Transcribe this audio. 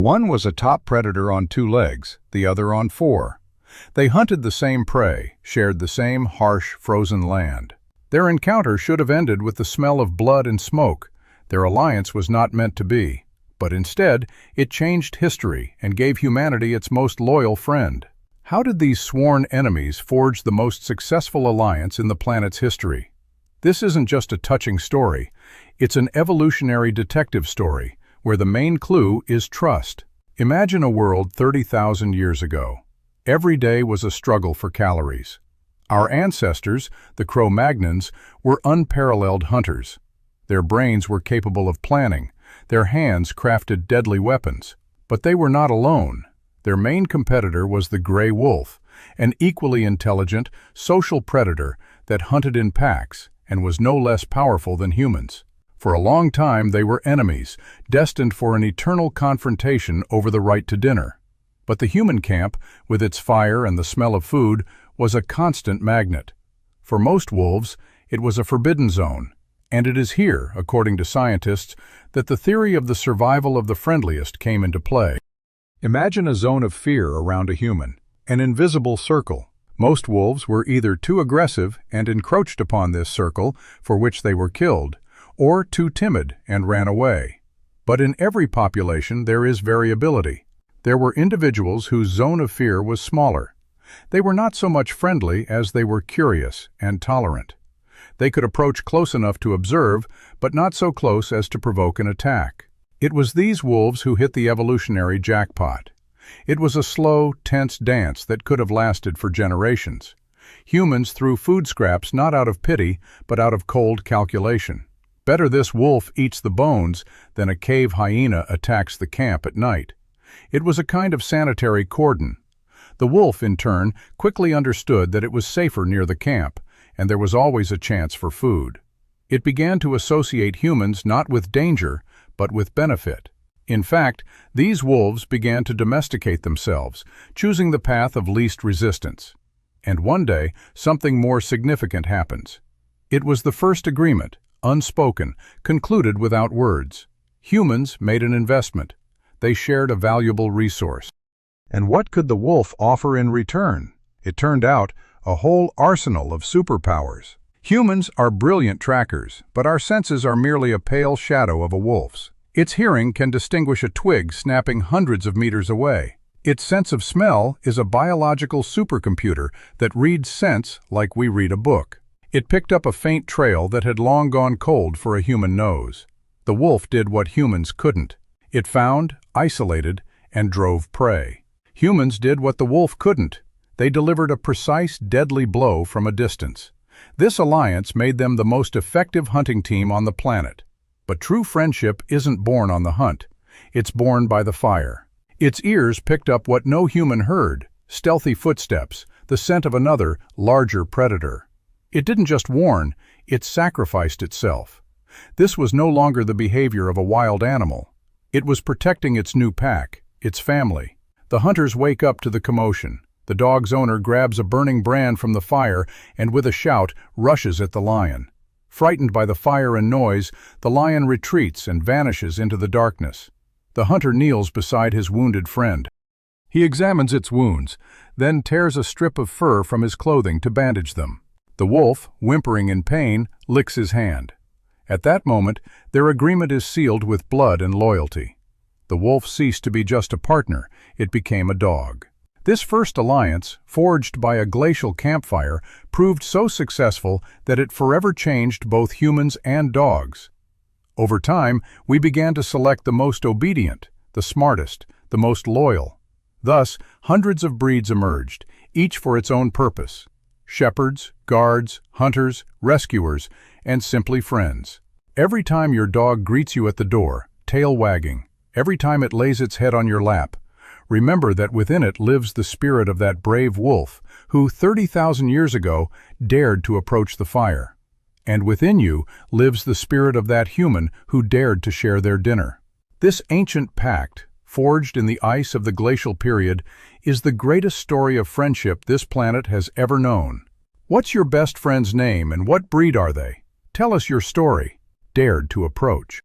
One was a top predator on 2 legs, the other on 4. They hunted the same prey, shared the same harsh, frozen land. Their encounter should have ended with the smell of blood and smoke. Their alliance was not meant to be, but instead, it changed history and gave humanity its most loyal friend. How did these sworn enemies forge the most successful alliance in the planet's history? This isn't just a touching story, it's an evolutionary detective story, where the main clue is trust. Imagine a world 30,000 years ago. Every day was a struggle for calories. Our ancestors, the Cro-Magnons, were unparalleled hunters. Their brains were capable of planning, their hands crafted deadly weapons. But they were not alone. Their main competitor was the gray wolf, an equally intelligent, social predator that hunted in packs and was no less powerful than humans. For a long time they were enemies, destined for an eternal confrontation over the right to dinner. But the human camp, with its fire and the smell of food, was a constant magnet. For most wolves, it was a forbidden zone, and it is here, according to scientists, that the theory of the survival of the friendliest came into play. Imagine a zone of fear around a human, an invisible circle. Most wolves were either too aggressive and encroached upon this circle, for which they were killed, or too timid and ran away. But in every population there is variability. There were individuals whose zone of fear was smaller. They were not so much friendly as they were curious and tolerant. They could approach close enough to observe, but not so close as to provoke an attack. It was these wolves who hit the evolutionary jackpot. It was a slow, tense dance that could have lasted for generations. Humans threw food scraps not out of pity, but out of cold calculation. Better this wolf eats the bones than a cave hyena attacks the camp at night. It was a kind of sanitary cordon. The wolf, in turn, quickly understood that it was safer near the camp, and there was always a chance for food. It began to associate humans not with danger, but with benefit. In fact, these wolves began to domesticate themselves, choosing the path of least resistance. And one day, something more significant happens. It was the first agreement, unspoken, concluded without words. Humans made an investment. They shared a valuable resource. And what could the wolf offer in return? It turned out a whole arsenal of superpowers. Humans are brilliant trackers, but our senses are merely a pale shadow of a wolf's. Its hearing can distinguish a twig snapping hundreds of meters away. Its sense of smell is a biological supercomputer that reads scents like we read a book. It picked up a faint trail that had long gone cold for a human nose. The wolf did what humans couldn't. It found, isolated, and drove prey. Humans did what the wolf couldn't. They delivered a precise, deadly blow from a distance. This alliance made them the most effective hunting team on the planet. But true friendship isn't born on the hunt. It's born by the fire. Its ears picked up what no human heard: stealthy footsteps, the scent of another, larger predator. It didn't just warn, it sacrificed itself. This was no longer the behavior of a wild animal. It was protecting its new pack, its family. The hunters wake up to the commotion. The dog's owner grabs a burning brand from the fire and, with a shout, rushes at the lion. Frightened by the fire and noise, the lion retreats and vanishes into the darkness. The hunter kneels beside his wounded friend. He examines its wounds, then tears a strip of fur from his clothing to bandage them. The wolf, whimpering in pain, licks his hand. At that moment, their agreement is sealed with blood and loyalty. The wolf ceased to be just a partner, it became a dog. This first alliance, forged by a glacial campfire, proved so successful that it forever changed both humans and dogs. Over time, we began to select the most obedient, the smartest, the most loyal. Thus, hundreds of breeds emerged, each for its own purpose: shepherds, guards, hunters, rescuers, and simply friends. Every time your dog greets you at the door, tail wagging, every time it lays its head on your lap, remember that within it lives the spirit of that brave wolf who 30,000 years ago dared to approach the fire. And within you lives the spirit of that human who dared to share their dinner. This ancient pact, forged in the ice of the glacial period, is the greatest story of friendship this planet has ever known. What's your best friend's name and what breed are they? Tell us your story. Dared to approach.